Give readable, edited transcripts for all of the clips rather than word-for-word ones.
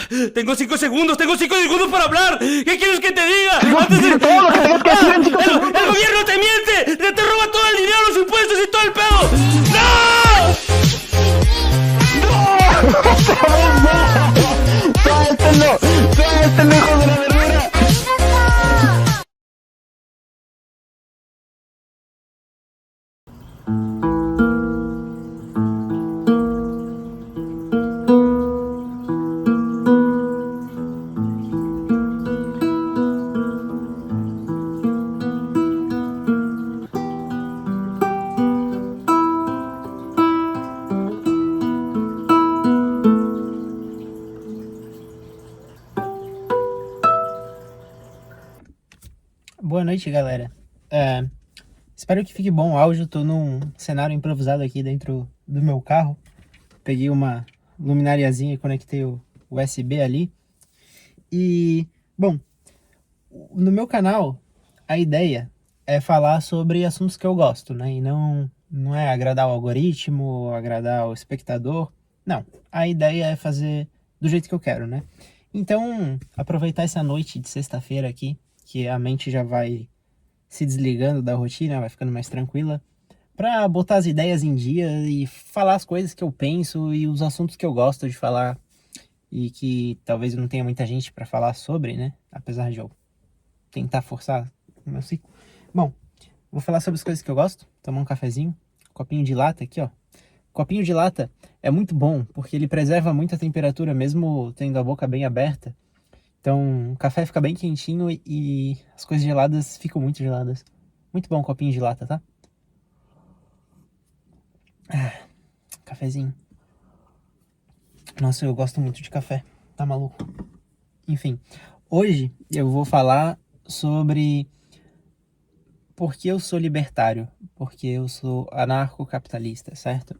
Tengo 5 segundos para hablar. ¿Qué quieres que te diga? Digo todo lo que tengas que decir en 5 El segundos. gobierno te miente, te roba todo el dinero, los impuestos y todo el pedo. ¡No! ¡Otra vez no! ¡Suéltenlo! ¡Suéltenlo, hijo de la verdura! Boa noite, galera. Espero que fique bom o áudio. Tô num cenário improvisado aqui dentro do meu carro. Peguei uma luminariazinha e conectei o USB ali. E, bom, no meu canal, a ideia é falar sobre assuntos que eu gosto, né? E não é agradar o algoritmo, agradar o espectador. Não, a ideia é fazer do jeito que eu quero, né? Então, aproveitar essa noite de sexta-feira aqui, que a mente já vai se desligando da rotina, vai ficando mais tranquila, para botar as ideias em dia e falar as coisas que eu penso e os assuntos que eu gosto de falar e que talvez não tenha muita gente para falar sobre, né? Apesar de eu tentar forçar o meu ciclo. Bom, vou falar sobre as coisas que eu gosto, tomar um cafezinho, copinho de lata aqui, ó. Copinho de lata é muito bom porque ele preserva muito a temperatura mesmo tendo a boca bem aberta. Então, o café fica bem quentinho e as coisas geladas ficam muito geladas. Muito bom o copinho de lata, tá? Cafezinho. Nossa, eu gosto muito de café. Tá maluco? Enfim, hoje eu vou falar sobre por que eu sou libertário. Porque eu sou anarcocapitalista, certo?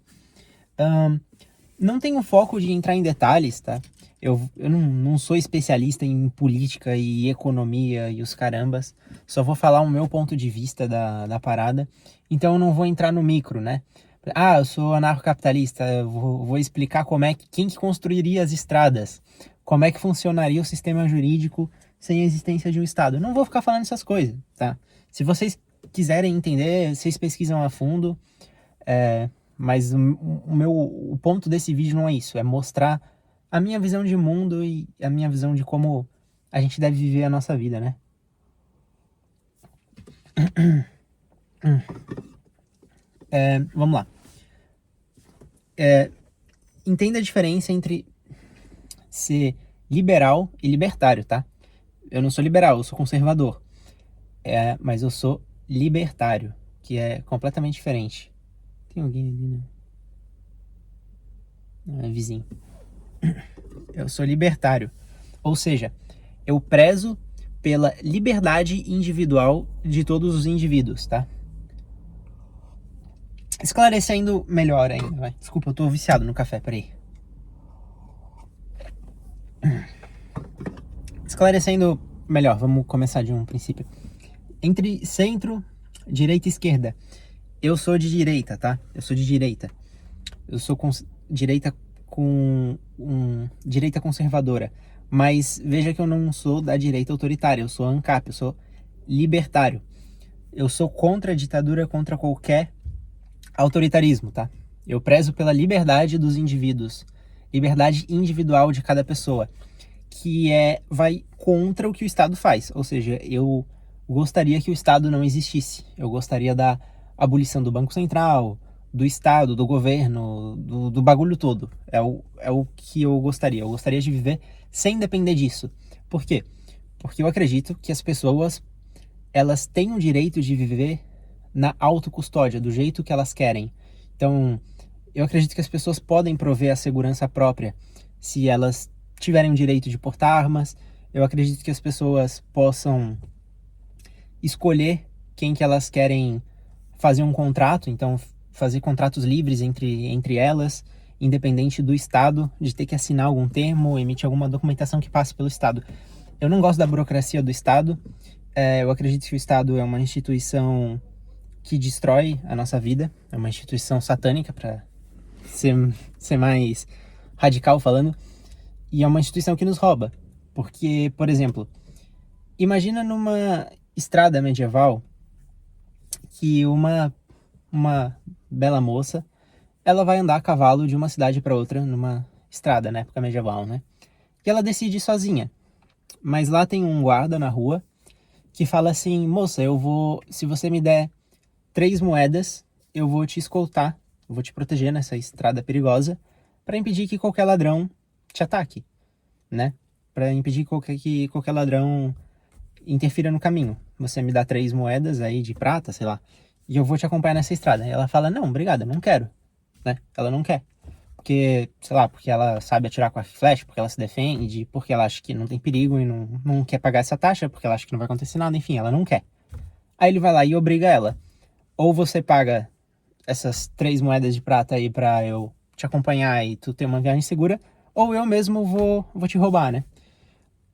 Não tenho foco de entrar em detalhes, tá? Eu não sou especialista em política e economia e os carambas. Só vou falar o meu ponto de vista da parada. Então eu não vou entrar no micro, né? Eu sou anarcocapitalista. Eu vou explicar quem que construiria as estradas. Como é que funcionaria o sistema jurídico sem a existência de um Estado. Eu não vou ficar falando essas coisas, tá? Se vocês quiserem entender, vocês pesquisam a fundo. Mas o ponto desse vídeo não é isso. É mostrar a minha visão de mundo e a minha visão de como a gente deve viver a nossa vida, né? Vamos lá. Entenda a diferença entre ser liberal e libertário, tá? Eu não sou liberal, eu sou conservador. Mas eu sou libertário, que é completamente diferente. Tem alguém ali, né? É vizinho. Eu sou libertário, ou seja, eu prezo pela liberdade individual de todos os indivíduos, tá? Esclarecendo melhor ainda, vai. Desculpa, eu tô viciado no café, peraí. Esclarecendo melhor, vamos começar de um princípio. Entre centro, direita e esquerda, eu sou de direita, tá? Eu sou de direita. Eu sou direita conservadora. Mas veja que eu não sou da direita autoritária. Eu sou ANCAP, eu sou libertário. Eu sou contra a ditadura, contra qualquer autoritarismo, tá? Eu prezo pela liberdade dos indivíduos. Liberdade individual de cada pessoa. Que vai contra o que o Estado faz. Ou seja, eu gostaria que o Estado não existisse. Eu gostaria da abolição do Banco Central, do Estado, do governo, do bagulho todo. É o que eu gostaria. Eu gostaria de viver sem depender disso. Por quê? Porque eu acredito que as pessoas, elas têm o direito de viver na autocustódia, do jeito que elas querem. Então, eu acredito que as pessoas podem prover a segurança própria se elas tiverem o direito de portar armas. Eu acredito que as pessoas possam escolher quem que elas querem fazer um contrato, então fazer contratos livres entre elas, independente do Estado, de ter que assinar algum termo, emitir alguma documentação que passe pelo Estado. Eu não gosto da burocracia do Estado. Eu acredito que o Estado é uma instituição que destrói a nossa vida, é uma instituição satânica, para ser mais radical falando. E é uma instituição que nos rouba. Porque, por exemplo, imagina numa estrada medieval que uma bela moça, ela vai andar a cavalo de uma cidade para outra numa estrada, na época medieval, né? E ela decide ir sozinha. Mas lá tem um guarda na rua que fala assim: moça, se você me der 3 moedas, eu vou te escoltar, eu vou te proteger nessa estrada perigosa para impedir que qualquer ladrão te ataque, né? Para impedir que qualquer ladrão interfira no caminho. Você me dá 3 moedas aí de prata, sei lá, e eu vou te acompanhar nessa estrada. E ela fala: não, obrigada, não quero, né? Ela não quer. Porque, sei lá, porque ela sabe atirar com a flecha, porque ela se defende, porque ela acha que não tem perigo e não quer pagar essa taxa, porque ela acha que não vai acontecer nada, enfim, ela não quer. Aí ele vai lá e obriga ela. Ou você paga essas 3 moedas de prata aí pra eu te acompanhar e tu ter uma viagem segura, ou eu mesmo vou te roubar, né?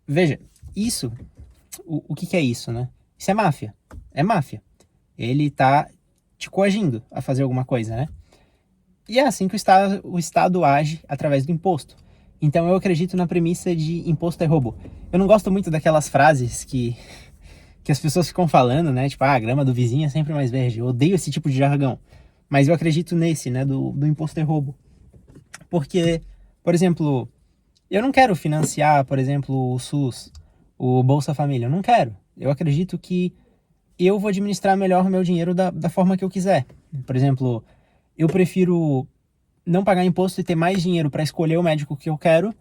Veja, isso, o que é isso, né? Isso é máfia. É máfia. Ele tá te coagindo a fazer alguma coisa, né? E é assim que o Estado age através do imposto. Então eu acredito na premissa de imposto é roubo. Eu não gosto muito daquelas frases que as pessoas ficam falando, né? Tipo, a grama do vizinho é sempre mais verde. Eu odeio esse tipo de jargão. Mas eu acredito nesse, né? Do imposto é roubo. Porque, por exemplo, eu não quero financiar, por exemplo, o SUS, o Bolsa Família. Eu não quero. Eu acredito que eu vou administrar melhor o meu dinheiro da forma que eu quiser. Por exemplo, eu prefiro não pagar imposto e ter mais dinheiro para escolher o médico que eu quero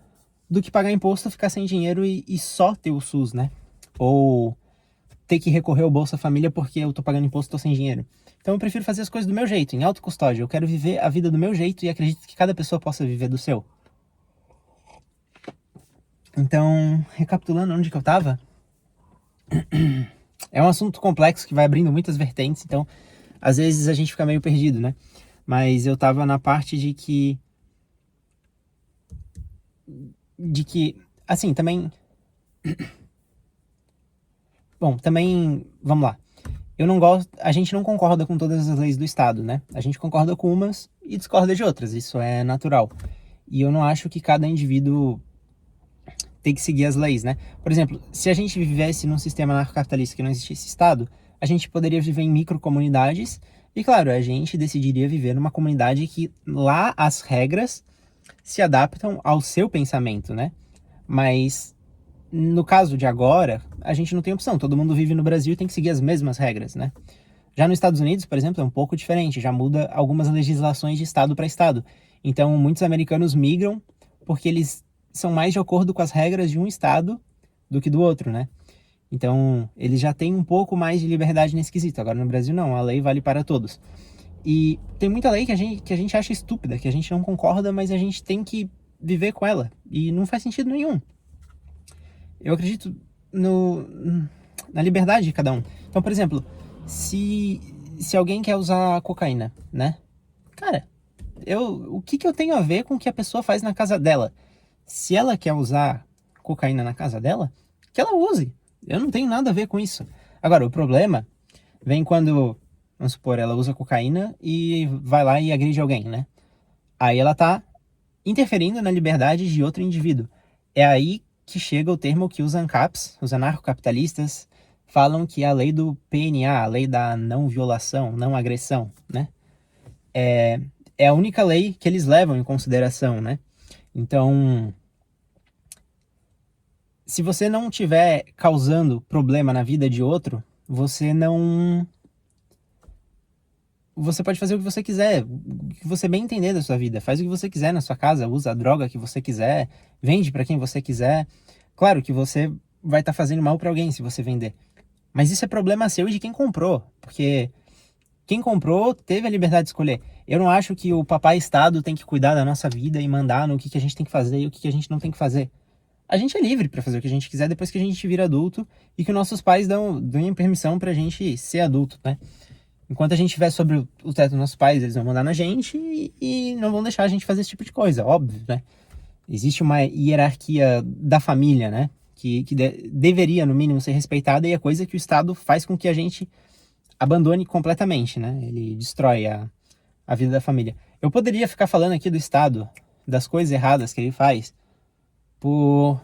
do que pagar imposto, ficar sem dinheiro e só ter o SUS, né? Ou ter que recorrer ao Bolsa Família porque eu tô pagando imposto e tô sem dinheiro. Então eu prefiro fazer as coisas do meu jeito, em autocustódia. Eu quero viver a vida do meu jeito e acredito que cada pessoa possa viver do seu. Então, recapitulando onde que eu tava, é um assunto complexo que vai abrindo muitas vertentes, então às vezes a gente fica meio perdido, né? Mas eu tava na parte de que, assim, também, bom, também, vamos lá. Eu não gosto, a gente não concorda com todas as leis do Estado, né? A gente concorda com umas e discorda de outras, isso é natural. E eu não acho que cada indivíduo tem que seguir as leis, né? Por exemplo, se a gente vivesse num sistema anarcocapitalista que não existisse Estado, a gente poderia viver em microcomunidades e, claro, a gente decidiria viver numa comunidade que lá as regras se adaptam ao seu pensamento, né? Mas no caso de agora, a gente não tem opção. Todo mundo vive no Brasil e tem que seguir as mesmas regras, né? Já nos Estados Unidos, por exemplo, é um pouco diferente. Já muda algumas legislações de estado para estado. Então, muitos americanos migram porque eles são mais de acordo com as regras de um estado do que do outro, né? Então, eles já têm um pouco mais de liberdade nesse quesito. Agora, no Brasil, não. A lei vale para todos. E tem muita lei que a gente acha estúpida, que a gente não concorda, mas a gente tem que viver com ela. E não faz sentido nenhum. Eu acredito na liberdade de cada um. Então, por exemplo, se alguém quer usar cocaína, né? Cara, o que eu tenho a ver com o que a pessoa faz na casa dela? Se ela quer usar cocaína na casa dela, que ela use. Eu não tenho nada a ver com isso. Agora, o problema vem quando, vamos supor, ela usa cocaína e vai lá e agride alguém, né? Aí ela tá interferindo na liberdade de outro indivíduo. É aí que chega o termo que os ANCAPs, os anarcocapitalistas, falam que é a lei do PNA, a lei da não violação, não agressão, né? É a única lei que eles levam em consideração, né? Então, se você não estiver causando problema na vida de outro, você pode fazer o que você quiser, o que você bem entender da sua vida. Faz o que você quiser na sua casa, usa a droga que você quiser, vende para quem você quiser. Claro que você vai estar fazendo mal para alguém se você vender. Mas isso é problema seu e de quem comprou, porque quem comprou teve a liberdade de escolher. Eu não acho que o papai Estado tem que cuidar da nossa vida e mandar no que a gente tem que fazer e o que a gente não tem que fazer. A gente é livre para fazer o que a gente quiser depois que a gente vira adulto e que nossos pais dão permissão pra gente ser adulto, né? Enquanto a gente estiver sobre o teto dos nossos pais, eles vão mandar na gente e não vão deixar a gente fazer esse tipo de coisa, óbvio, né? Existe uma hierarquia da família, né? Que deveria, no mínimo, ser respeitada e é coisa que o Estado faz com que a gente abandone completamente, né? Ele destrói a vida da família. Eu poderia ficar falando aqui do Estado, das coisas erradas que ele faz, por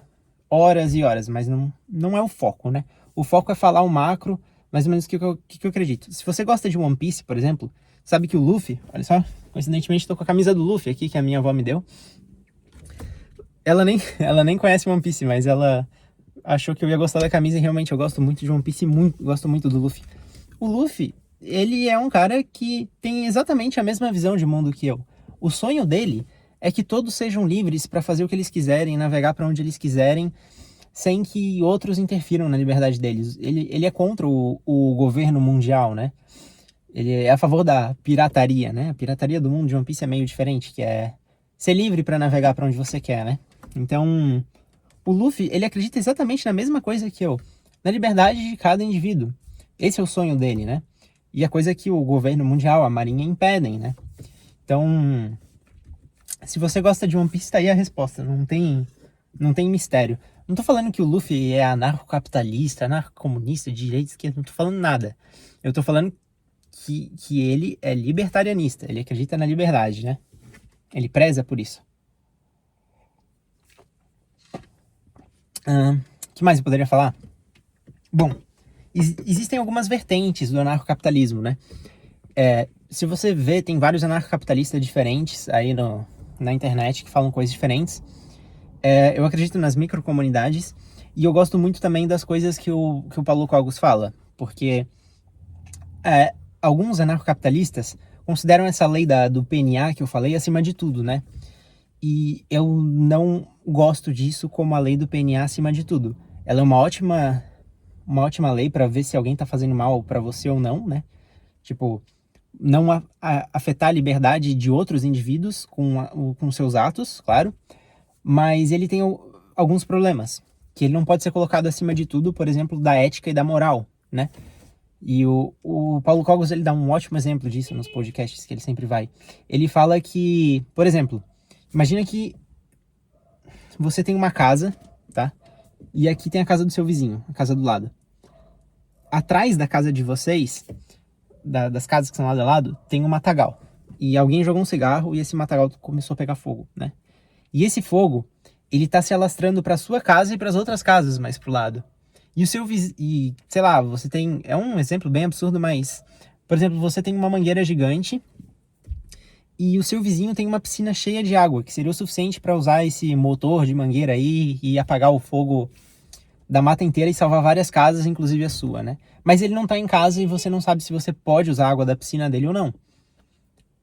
horas e horas, mas não é o foco, né? O foco é falar o macro, mais ou menos o que eu acredito. Se você gosta de One Piece, por exemplo, sabe que o Luffy, olha só, coincidentemente tô com a camisa do Luffy aqui, que a minha avó me deu. Ela nem conhece One Piece, mas ela achou que eu ia gostar da camisa e realmente eu gosto muito de One Piece e gosto muito do Luffy. O Luffy, ele é um cara que tem exatamente a mesma visão de mundo que eu. O sonho dele é que todos sejam livres para fazer o que eles quiserem, navegar para onde eles quiserem, sem que outros interfiram na liberdade deles. Ele é contra o governo mundial, né? Ele é a favor da pirataria, né? A pirataria do mundo de One Piece é meio diferente, que é ser livre para navegar para onde você quer, né? Então, o Luffy, ele acredita exatamente na mesma coisa que eu, na liberdade de cada indivíduo. Esse é o sonho dele, né? E a coisa que o governo mundial, a marinha, impedem, né? Então, se você gosta de One Piece, tá aí a resposta. Não tem mistério. Não tô falando que o Luffy é anarcocapitalista, anarcocomunista, de direita, esquerda. Não tô falando nada. Eu tô falando que ele é libertarianista. Ele acredita na liberdade, né? Ele preza por isso. Que mais eu poderia falar? Bom, existem algumas vertentes do anarcocapitalismo, né? Se você vê, tem vários anarcocapitalistas diferentes aí na internet que falam coisas diferentes. Eu acredito nas microcomunidades e eu gosto muito também das coisas que o Paulo Cogos fala, porque alguns anarcocapitalistas consideram essa lei do PNA que eu falei acima de tudo, né? E eu não gosto disso como a lei do PNA acima de tudo. Ela é uma ótima lei para ver se alguém tá fazendo mal para você ou não, né? Tipo, não afetar a liberdade de outros indivíduos com seus atos, claro. Mas ele tem alguns problemas, que ele não pode ser colocado acima de tudo, por exemplo, da ética e da moral, né? E o Paulo Cogos, ele dá um ótimo exemplo disso nos podcasts que ele sempre vai. Ele fala que, por exemplo, imagina que você tem uma casa, tá? E aqui tem a casa do seu vizinho, a casa do lado. Atrás da casa de vocês, das casas que são lado a lado, tem um matagal. E alguém jogou um cigarro e esse matagal começou a pegar fogo, né? E esse fogo, ele tá se alastrando para sua casa e para as outras casas mais pro lado. E o seu vizinho, sei lá, você tem, é um exemplo bem absurdo, mas, por exemplo, você tem uma mangueira gigante e o seu vizinho tem uma piscina cheia de água, que seria o suficiente para usar esse motor de mangueira aí e apagar o fogo da mata inteira e salvar várias casas, inclusive a sua, né? Mas ele não tá em casa e você não sabe se você pode usar a água da piscina dele ou não.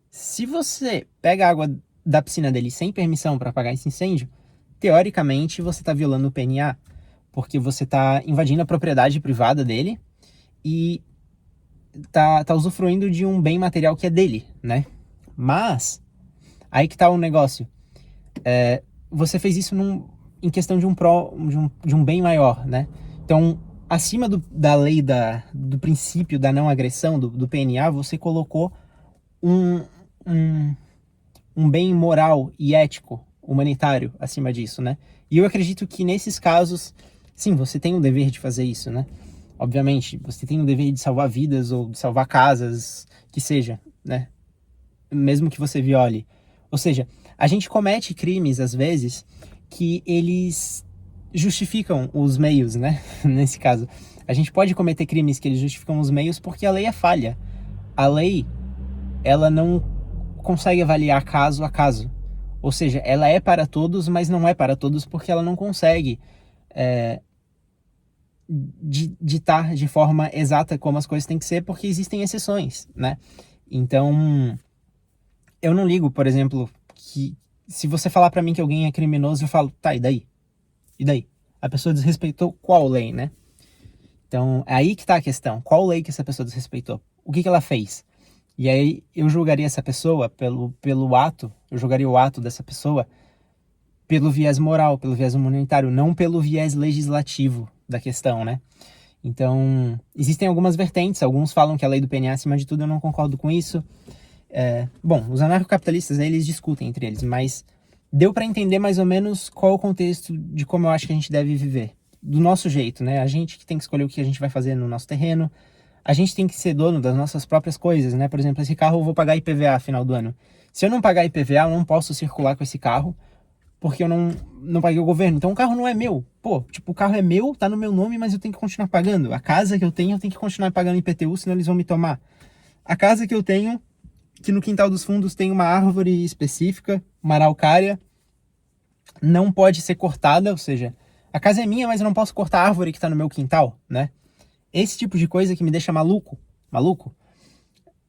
Se você pega a água da piscina dele sem permissão para apagar esse incêndio, teoricamente você está violando o PNA, porque você está invadindo a propriedade privada dele e tá usufruindo de um bem material que é dele, né? Mas, aí que tá o negócio. Você fez isso em questão de um bem maior, né? Então, acima da lei do princípio da não agressão, do PNA, você colocou um bem moral e ético, humanitário, acima disso, né? E eu acredito que nesses casos, sim, você tem o dever de fazer isso, né? Obviamente, você tem o dever de salvar vidas ou de salvar casas, que seja, né? Mesmo que você viole. Ou seja, a gente comete crimes, às vezes, que eles justificam os meios, né? Nesse caso. A gente pode cometer crimes que eles justificam os meios porque a lei é falha. A lei, ela não consegue avaliar caso a caso. Ou seja, ela é para todos, mas não é para todos porque ela não consegue ditar de forma exata como as coisas têm que ser, porque existem exceções, né? Então, eu não ligo, por exemplo, que se você falar pra mim que alguém é criminoso, eu falo, tá, e daí? E daí? A pessoa desrespeitou qual lei, né? Então, é aí que tá a questão. Qual lei que essa pessoa desrespeitou? O que ela fez? E aí eu julgaria essa pessoa pelo ato, eu julgaria o ato dessa pessoa pelo viés moral, pelo viés humanitário, não pelo viés legislativo da questão, né? Então, existem algumas vertentes, alguns falam que a lei do PNA, acima de tudo, eu não concordo com isso. Bom, os anarcocapitalistas, eles discutem entre eles, mas deu para entender mais ou menos qual o contexto de como eu acho que a gente deve viver. Do nosso jeito, né? A gente que tem que escolher o que a gente vai fazer no nosso terreno, a gente tem que ser dono das nossas próprias coisas, né? Por exemplo, esse carro eu vou pagar IPVA no final do ano. Se eu não pagar IPVA, eu não posso circular com esse carro, porque eu não paguei o governo. Então o carro não é meu. Pô, tipo, o carro é meu, tá no meu nome, mas eu tenho que continuar pagando. A casa que eu tenho que continuar pagando IPTU, senão eles vão me tomar. A casa que eu tenho, que no quintal dos fundos tem uma árvore específica, uma araucária, não pode ser cortada, ou seja, a casa é minha, mas eu não posso cortar a árvore que tá no meu quintal, né? Esse tipo de coisa que me deixa maluco.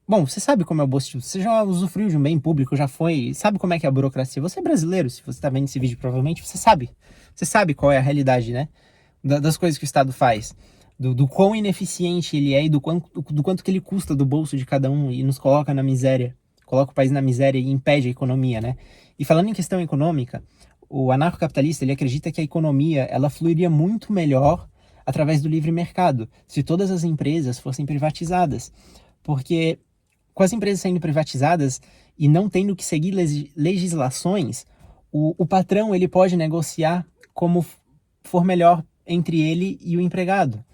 Bom, você sabe como é o Bolsonaro, você já usufruiu de um bem público, já foi, sabe como é que é a burocracia. Você é brasileiro, se você tá vendo esse vídeo provavelmente, você sabe qual é a realidade, né? Das coisas que o Estado faz, do quão ineficiente ele é e do quanto que ele custa do bolso de cada um e nos coloca na miséria, coloca o país na miséria e impede a economia, né? E falando em questão econômica, o anarcocapitalista, ele acredita que a economia, ela fluiria muito melhor através do livre mercado, se todas as empresas fossem privatizadas, porque com as empresas sendo privatizadas e não tendo que seguir legislações, o patrão ele pode negociar como for melhor entre ele e o empregado.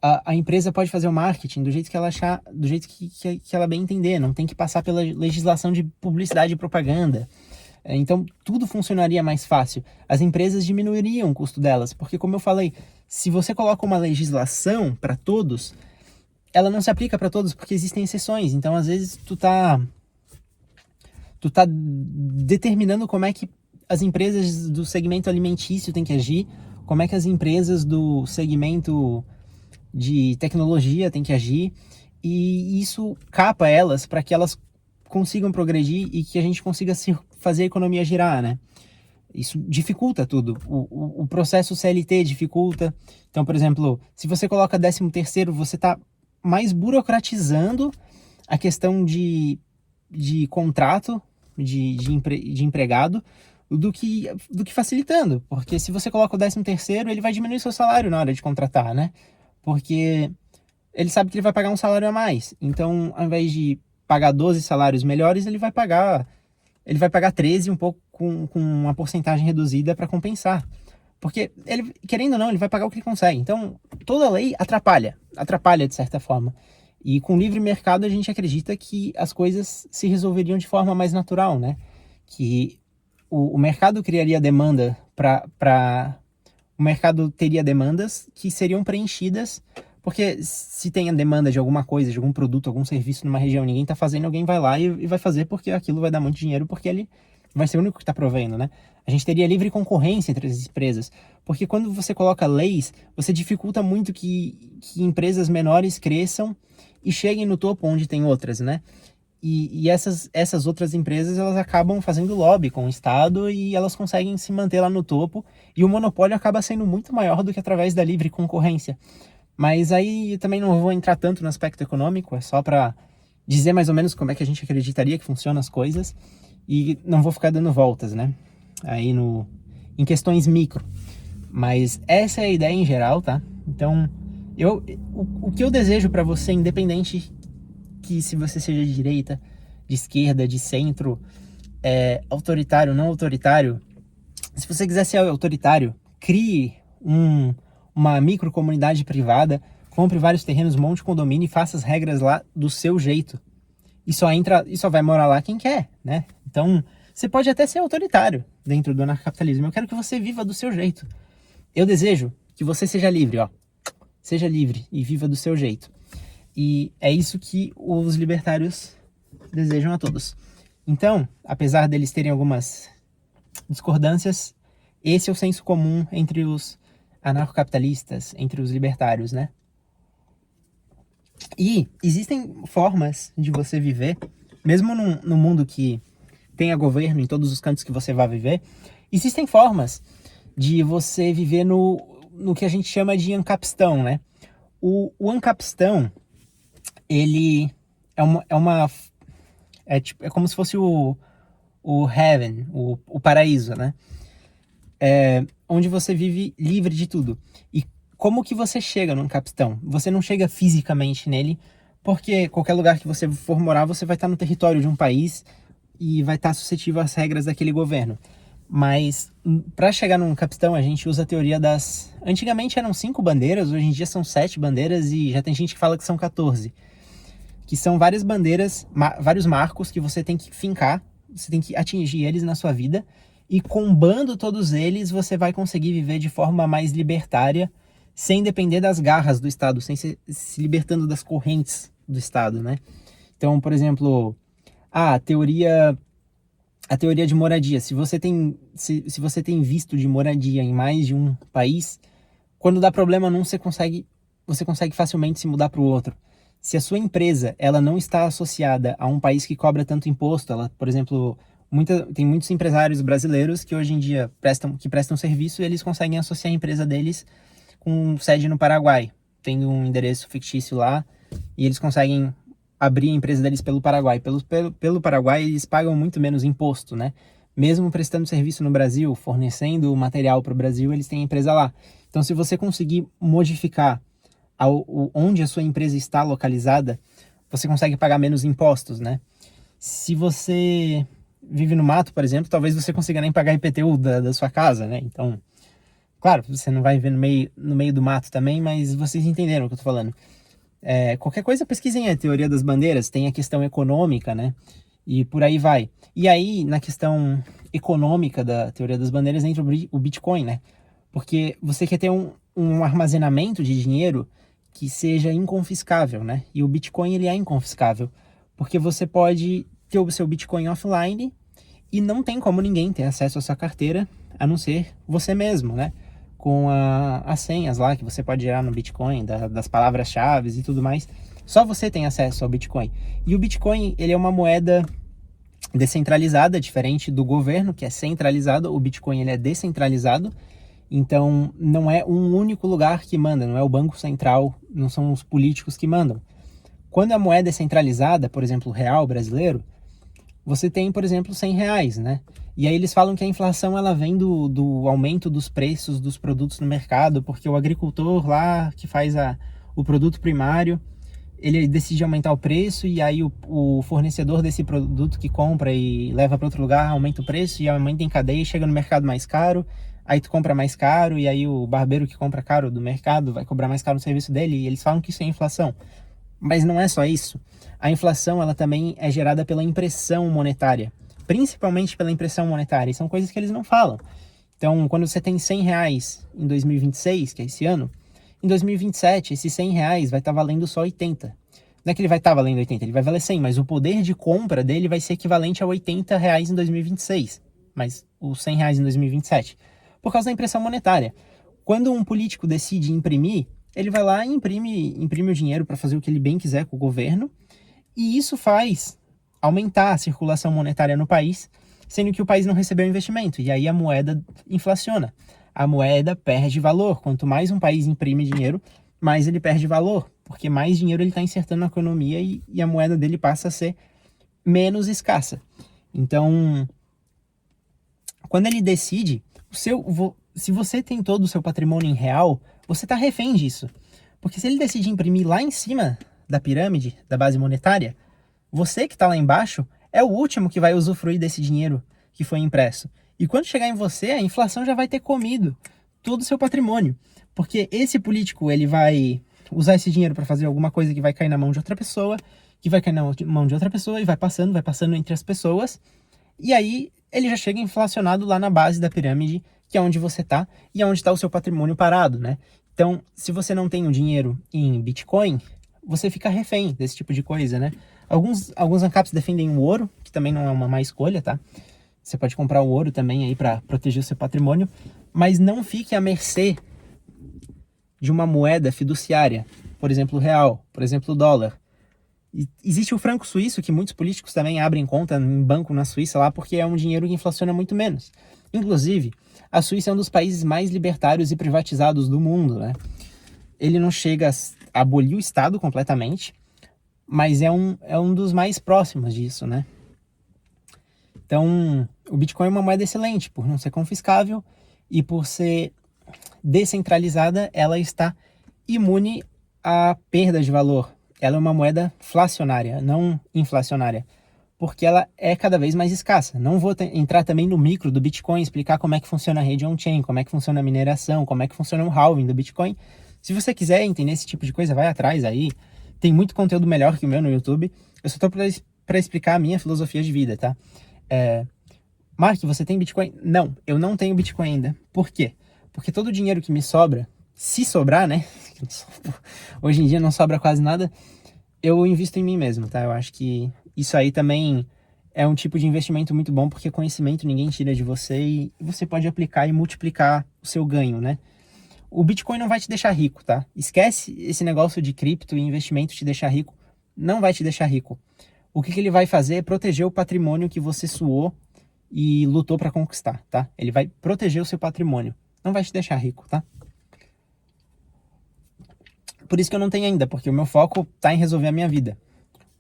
A empresa pode fazer o marketing do jeito que ela achar, do jeito que ela bem entender, não tem que passar pela legislação de publicidade e propaganda. Então, tudo funcionaria mais fácil. As empresas diminuiriam o custo delas, porque, como eu falei, se você coloca uma legislação para todos, ela não se aplica para todos porque existem exceções. Então, às vezes, tu tá determinando como é que as empresas do segmento alimentício têm que agir, como é que as empresas do segmento de tecnologia têm que agir, e isso capa elas para que elas consigam progredir e que a gente consiga fazer a economia girar, né? Isso dificulta tudo. O processo CLT dificulta. Então, por exemplo, se você coloca 13º, você está mais burocratizando a questão de contrato de empregado do que facilitando. Porque se você coloca o 13º, ele vai diminuir seu salário na hora de contratar, né? Porque ele sabe que ele vai pagar um salário a mais. Então, ao invés de pagar 12 salários melhores, ele vai pagar 13, um pouco com uma porcentagem reduzida para compensar. Porque, ele, querendo ou não, ele vai pagar o que ele consegue. Então, toda lei atrapalha de certa forma. E com livre mercado a gente acredita que as coisas se resolveriam de forma mais natural, né? Que o mercado criaria demanda o mercado teria demandas que seriam preenchidas, porque se tem a demanda de alguma coisa, de algum produto, algum serviço numa região, ninguém tá fazendo, alguém vai lá e vai fazer porque aquilo vai dar muito dinheiro, porque ele vai ser o único que está provendo, né? A gente teria livre concorrência entre as empresas, porque quando você coloca leis, você dificulta muito que empresas menores cresçam e cheguem no topo onde tem outras, né? E essas outras empresas, elas acabam fazendo lobby com o Estado e elas conseguem se manter lá no topo, e o monopólio acaba sendo muito maior do que através da livre concorrência. Mas aí eu também não vou entrar tanto no aspecto econômico, é só para dizer mais ou menos como é que a gente acreditaria que funcionam as coisas, e não vou ficar dando voltas, né? Aí em questões micro. Mas essa é a ideia em geral, tá? Então, o que eu desejo para você, independente que se você seja de direita, de esquerda, de centro, autoritário, não autoritário, se você quiser ser autoritário, crie uma microcomunidade privada, compre vários terrenos, monte condomínio e faça as regras lá do seu jeito. E só vai morar lá quem quer, né? Então, você pode até ser autoritário dentro do anarcocapitalismo. Eu quero que você viva do seu jeito. Eu desejo que você seja livre, ó. Seja livre e viva do seu jeito. E é isso que os libertários desejam a todos. Então, apesar deles terem algumas discordâncias, esse é o senso comum entre os anarcocapitalistas, entre os libertários, né? E existem formas de você viver, mesmo num mundo que tenha governo em todos os cantos que você vai viver, existem formas de você viver no que a gente chama de ancapistão, né? O ancapistão, ele é como se fosse o heaven, o paraíso, né? Onde você vive livre de tudo. E como que você chega no ancapistão? Você não chega fisicamente nele, porque qualquer lugar que você for morar, você vai estar no território de um país e vai estar suscetível às regras daquele governo. Mas para chegar no ancapistão, a gente usa a teoria das... Antigamente eram 5 bandeiras, hoje em dia são 7 bandeiras e já tem gente que fala que são 14. Que são várias bandeiras, vários marcos que você tem que fincar, você tem que atingir eles na sua vida e combando todos eles, você vai conseguir viver de forma mais libertária, sem depender das garras do Estado, sem se libertando das correntes do Estado, né? Então, por exemplo, a teoria de moradia. Se você tem visto de moradia em mais de um país, quando dá problema num, você consegue facilmente se mudar para o outro. Se a sua empresa ela não está associada a um país que cobra tanto imposto, ela, por exemplo, tem muitos empresários brasileiros que hoje em dia prestam serviço e eles conseguem associar a empresa deles com sede no Paraguai, tendo um endereço fictício lá, e eles conseguem abrir a empresa deles pelo Paraguai. Pelo Paraguai, eles pagam muito menos imposto, né? Mesmo prestando serviço no Brasil, fornecendo material para o Brasil, eles têm a empresa lá. Então, se você conseguir modificar onde a sua empresa está localizada, você consegue pagar menos impostos, né? Se você vive no mato, por exemplo, talvez você consiga nem pagar IPTU da sua casa, né? Então, claro, você não vai viver no meio do mato também, mas vocês entenderam o que eu tô falando. Qualquer coisa, pesquisem a teoria das bandeiras, tem a questão econômica, né? E por aí vai. E aí, na questão econômica da teoria das bandeiras, entra o Bitcoin, né? Porque você quer ter um armazenamento de dinheiro que seja inconfiscável, né? E o Bitcoin, ele é inconfiscável, porque você pode ter o seu Bitcoin offline e não tem como ninguém ter acesso à sua carteira, a não ser você mesmo, né? Com as senhas lá que você pode gerar no Bitcoin, das palavras-chave e tudo mais. Só você tem acesso ao Bitcoin. E o Bitcoin, ele é uma moeda descentralizada, diferente do governo, que é centralizado. O Bitcoin, ele é descentralizado. Então, não é um único lugar que manda, não é o Banco Central, não são os políticos que mandam. Quando a moeda é centralizada, por exemplo, o real brasileiro, você tem, por exemplo, R$100, né? E aí eles falam que a inflação ela vem do aumento dos preços dos produtos no mercado, porque o agricultor lá que faz o produto primário, ele decide aumentar o preço e aí o fornecedor desse produto que compra e leva para outro lugar aumenta o preço e aumenta em cadeia e chega no mercado mais caro, aí tu compra mais caro e aí o barbeiro que compra caro do mercado vai cobrar mais caro no serviço dele e eles falam que isso é inflação. Mas não é só isso. A inflação ela também é gerada pela impressão monetária, principalmente pela impressão monetária, e são coisas que eles não falam. Então, quando você tem R$100 em 2026, que é esse ano, em 2027, esses R$100 vai estar valendo só 80. Não é que ele vai estar valendo 80, ele vai valer 100, mas o poder de compra dele vai ser equivalente a R$80 em 2026, mas os R$100 em 2027, por causa da impressão monetária. Quando um político decide imprimir, ele vai lá e imprime o dinheiro para fazer o que ele bem quiser com o governo, e isso faz aumentar a circulação monetária no país, sendo que o país não recebeu investimento, e aí a moeda inflaciona. A moeda perde valor. Quanto mais um país imprime dinheiro, mais ele perde valor, porque mais dinheiro ele está insertando na economia e a moeda dele passa a ser menos escassa. Então, quando ele decide, se você tem todo o seu patrimônio em real, você está refém disso. Porque se ele decide imprimir lá em cima da pirâmide, da base monetária, você que está lá embaixo é o último que vai usufruir desse dinheiro que foi impresso. E quando chegar em você, a inflação já vai ter comido todo o seu patrimônio. Porque esse político, ele vai usar esse dinheiro para fazer alguma coisa que vai cair na mão de outra pessoa, que vai cair na mão de outra pessoa e vai passando entre as pessoas. E aí ele já chega inflacionado lá na base da pirâmide, que é onde você está e é onde está o seu patrimônio parado, né? Então, se você não tem o dinheiro em Bitcoin, você fica refém desse tipo de coisa, né? Alguns ANCAPs defendem o ouro, que também não é uma má escolha, tá? Você pode comprar o ouro também aí para proteger o seu patrimônio, mas não fique à mercê de uma moeda fiduciária, por exemplo, o real, por exemplo, o dólar. E existe o franco suíço, que muitos políticos também abrem conta em banco na Suíça lá, porque é um dinheiro que inflaciona muito menos. Inclusive, a Suíça é um dos países mais libertários e privatizados do mundo, né? Ele não chega a abolir o Estado completamente, mas é um dos mais próximos disso, né? Então, o Bitcoin é uma moeda excelente, por não ser confiscável e por ser descentralizada, ela está imune à perda de valor. Ela é uma moeda flacionária, não inflacionária, porque ela é cada vez mais escassa. Não vou entrar também no micro do Bitcoin, explicar como é que funciona a rede on-chain, como é que funciona a mineração, como é que funciona o halving do Bitcoin. Se você quiser entender esse tipo de coisa, vai atrás aí. Tem muito conteúdo melhor que o meu no YouTube. Eu só estou para explicar a minha filosofia de vida, tá? Mark, você tem Bitcoin? Não, eu não tenho Bitcoin ainda. Por quê? Porque todo o dinheiro que me sobra, se sobrar, né? Hoje em dia não sobra quase nada, eu invisto em mim mesmo, tá? Eu acho que isso aí também é um tipo de investimento muito bom, porque conhecimento ninguém tira de você e você pode aplicar e multiplicar o seu ganho, né? O Bitcoin não vai te deixar rico, tá? Esquece esse negócio de cripto e investimento te deixar rico. Não vai te deixar rico. O que ele vai fazer é proteger o patrimônio que você suou e lutou para conquistar, tá? Ele vai proteger o seu patrimônio. Não vai te deixar rico, tá? Por isso que eu não tenho ainda, porque o meu foco tá em resolver a minha vida.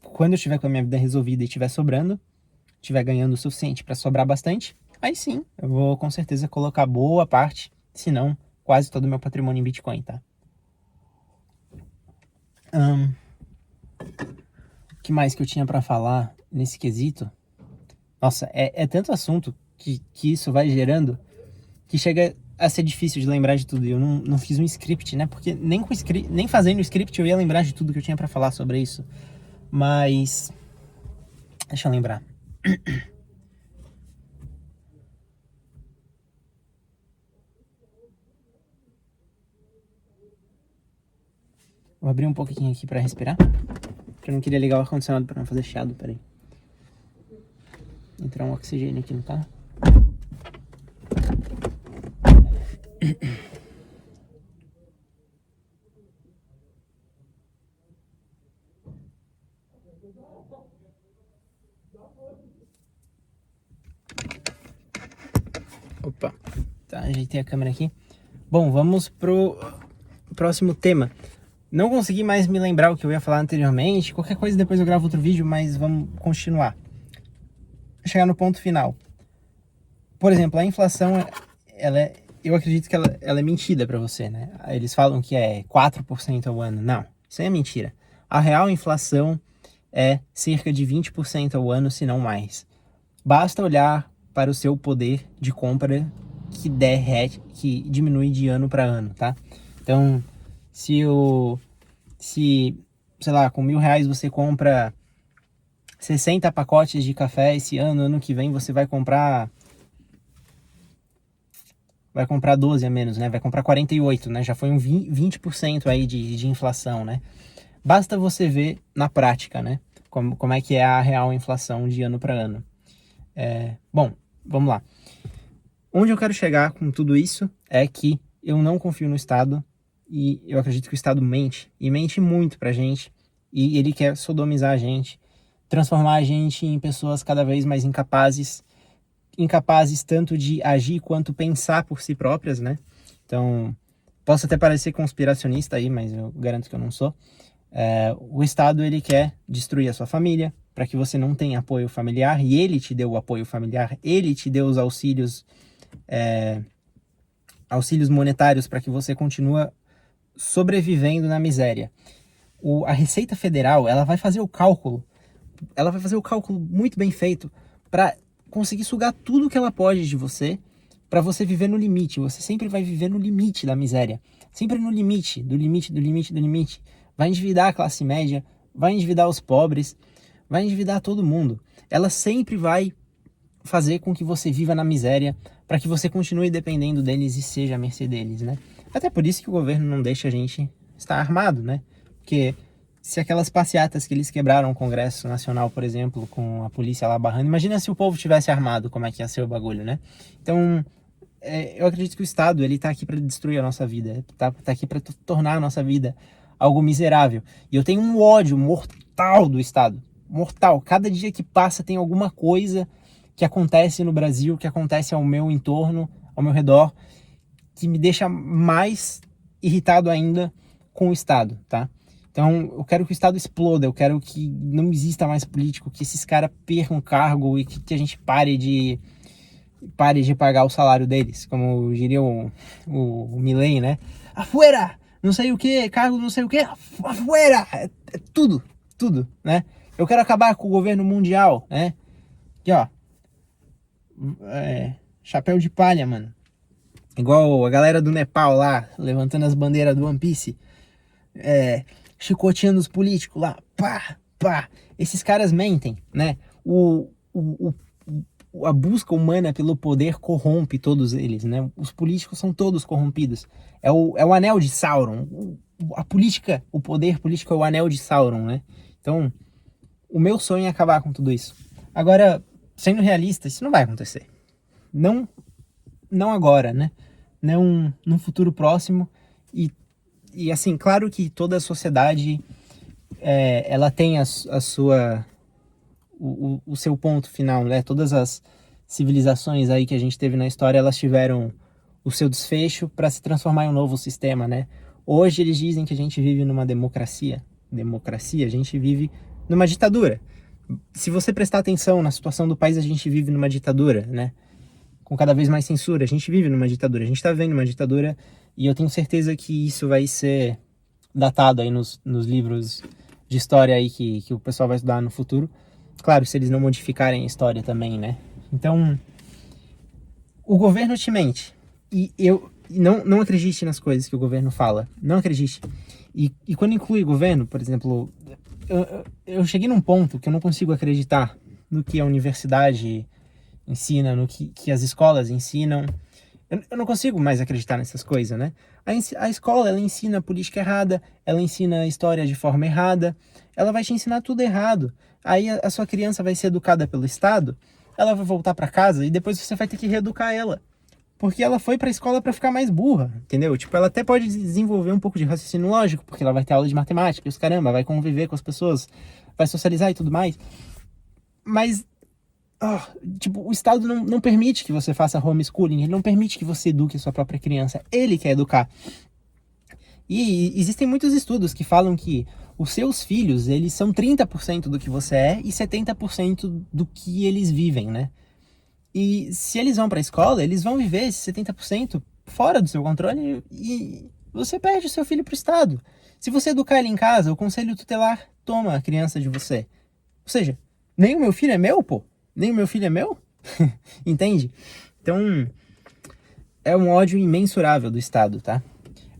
Quando eu estiver com a minha vida resolvida e estiver sobrando, estiver ganhando o suficiente para sobrar bastante, aí sim, eu vou com certeza colocar boa parte, se não quase todo o meu patrimônio em Bitcoin, tá? O que mais que eu tinha para falar nesse quesito? Nossa, é tanto assunto que isso vai gerando que chega a ser difícil de lembrar de tudo. Eu não fiz um script, né? Porque nem fazendo o script eu ia lembrar de tudo que eu tinha para falar sobre isso. Mas deixa eu lembrar. Vou abrir um pouquinho aqui para respirar. Porque eu não queria ligar o ar-condicionado para não fazer chiado, peraí. Entrar um oxigênio aqui no carro. Opa, tá, ajeitei a câmera aqui. Bom, vamos pro próximo tema. Não consegui mais me lembrar o que eu ia falar anteriormente. Qualquer coisa depois eu gravo outro vídeo, mas vamos continuar. Chegar no ponto final. Por exemplo, a inflação, eu acredito que ela é mentira para você, né? Eles falam que é 4% ao ano. Não, isso aí é mentira. A real inflação é cerca de 20% ao ano, se não mais. Basta olhar para o seu poder de compra que diminui de ano para ano, tá? Então, sei lá, com R$1.000 você compra 60 pacotes de café esse ano que vem você vai comprar 12 a menos, né? Vai comprar 48, né? Já foi um 20% aí de inflação, né? Basta você ver na prática, né? Como é que é a real inflação de ano para ano. Bom, vamos lá. Onde eu quero chegar com tudo isso é que eu não confio no Estado e eu acredito que o Estado mente, e mente muito pra gente, e ele quer sodomizar a gente, transformar a gente em pessoas cada vez mais incapazes tanto de agir quanto pensar por si próprias, né? Então, posso até parecer conspiracionista aí, mas eu garanto que eu não sou. O Estado, ele quer destruir a sua família, para que você não tenha apoio familiar, e ele te deu o apoio familiar, ele te deu os auxílios monetários para que você continue sobrevivendo na miséria. A Receita Federal, ela vai fazer o cálculo muito bem feito para conseguir sugar tudo que ela pode de você, para você viver no limite. Você sempre vai viver no limite da miséria, sempre no limite, do limite. Vai endividar a classe média, vai endividar os pobres, vai endividar todo mundo. Ela sempre vai fazer com que você viva na miséria, para que você continue dependendo deles e seja à mercê deles, né? Até por isso que o governo não deixa a gente estar armado, né? Porque se aquelas passeatas que eles quebraram o Congresso Nacional, por exemplo, com a polícia lá barrando, imagina se o povo tivesse armado, como é que ia ser o bagulho, né? Então, eu acredito que o Estado, ele tá aqui para destruir a nossa vida, tá aqui para tornar a nossa vida algo miserável. E eu tenho um ódio mortal do Estado, mortal. Cada dia que passa tem alguma coisa que acontece no Brasil, que acontece ao meu entorno, ao meu redor, que me deixa mais irritado ainda com o Estado, tá? Então, eu quero que o Estado exploda, eu quero que não exista mais político, que esses caras percam cargo e que a gente pare de pagar o salário deles, como diria o Milei, né? Afuera! Não sei o que, cargo não sei o que, afuera! É tudo, né? Eu quero acabar com o governo mundial, né? Aqui, ó. Chapéu de palha, mano. Igual a galera do Nepal lá, levantando as bandeiras do One Piece. Chicoteando os políticos lá. Pá, pá. Esses caras mentem, né? a busca humana pelo poder corrompe todos eles, né? Os políticos são todos corrompidos. É o anel de Sauron. A política, o poder político é o anel de Sauron, né? Então, o meu sonho é acabar com tudo isso. Agora, sendo realista, isso não vai acontecer. Não agora, né? Não num futuro próximo. E assim, claro que toda a sociedade, ela tem o seu ponto final, né? Todas as civilizações aí que a gente teve na história, elas tiveram o seu desfecho para se transformar em um novo sistema, né? Hoje eles dizem que a gente vive numa democracia. A gente vive numa ditadura. Se você prestar atenção na situação do país, a gente vive numa ditadura, né? Com cada vez mais censura, a gente vive numa ditadura. A gente tá vendo uma ditadura e eu tenho certeza que isso vai ser datado aí nos livros de história aí que o pessoal vai estudar no futuro. Claro, se eles não modificarem a história também, né? Então, o governo te mente. E não acredite nas coisas que o governo fala. Não acredite. E quando inclui o governo, por exemplo, eu cheguei num ponto que eu não consigo acreditar no que a universidade ensina, no que as escolas ensinam. Eu não consigo mais acreditar nessas coisas, né? A escola, ela ensina política errada, ela ensina história de forma errada, ela vai te ensinar tudo errado. Aí a sua criança vai ser educada pelo Estado, ela vai voltar para casa e depois você vai ter que reeducar ela. Porque ela foi pra escola para ficar mais burra, entendeu? Tipo, ela até pode desenvolver um pouco de raciocínio lógico, porque ela vai ter aula de matemática, e os caramba, vai conviver com as pessoas, vai socializar e tudo mais. Mas, tipo, o Estado não permite que você faça homeschooling, ele não permite que você eduque a sua própria criança, ele quer educar. E existem muitos estudos que falam que os seus filhos, eles são 30% do que você é e 70% do que eles vivem, né? E se eles vão para a escola, eles vão viver esse 70% fora do seu controle e você perde o seu filho para o Estado. Se você educar ele em casa, o conselho tutelar toma a criança de você. Ou seja, nem o meu filho é meu, pô. Nem o meu filho é meu. Entende? Então, é um ódio imensurável do Estado, tá?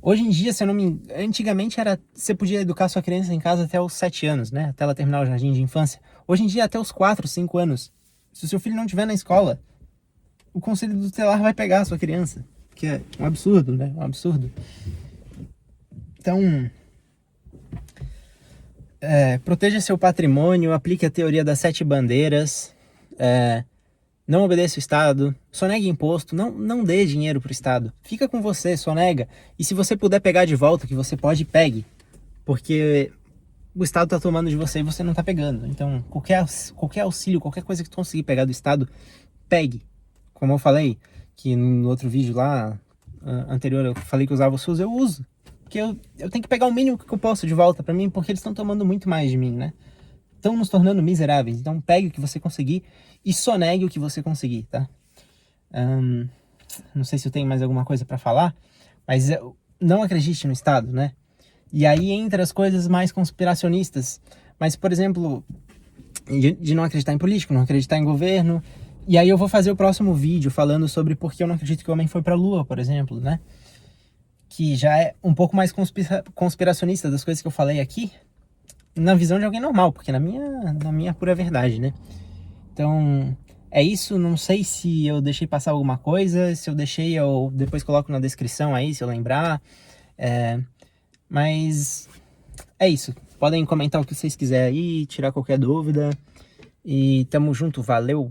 Hoje em dia, se eu não me engano, antigamente você podia educar sua criança em casa até os 7 anos, né? Até ela terminar o jardim de infância. Hoje em dia, até os 4, 5 anos. Se o seu filho não estiver na escola, o conselho tutelar vai pegar a sua criança. Que é um absurdo, né? Um absurdo. Então, proteja seu patrimônio, aplique a teoria das 7 bandeiras, não obedeça o Estado, sonegue imposto, não dê dinheiro pro Estado. Fica com você, sonega. E se você puder pegar de volta, que você pode, pegue. Porque o Estado tá tomando de você e você não tá pegando. Então, qualquer auxílio, qualquer coisa que tu conseguir pegar do Estado, pegue. Como eu falei, que no outro vídeo lá, anterior, eu falei que usava o SUS, eu uso. Porque eu tenho que pegar o mínimo que eu posso de volta pra mim, porque eles estão tomando muito mais de mim, né? Estão nos tornando miseráveis. Então, pegue o que você conseguir e sonegue o que você conseguir, tá? Não sei se eu tenho mais alguma coisa pra falar, mas não acredite no Estado, né? E aí entra as coisas mais conspiracionistas. Mas, por exemplo, de não acreditar em político, não acreditar em governo. E aí eu vou fazer o próximo vídeo falando sobre por que eu não acredito que o homem foi pra Lua, por exemplo, né? Que já é um pouco mais conspiracionista das coisas que eu falei aqui, na visão de alguém normal, porque na minha pura verdade, né? Então, é isso. Não sei se eu deixei passar alguma coisa. Se eu deixei, eu depois coloco na descrição aí, se eu lembrar. Mas é isso. Podem comentar o que vocês quiserem aí, tirar qualquer dúvida. E tamo junto, valeu!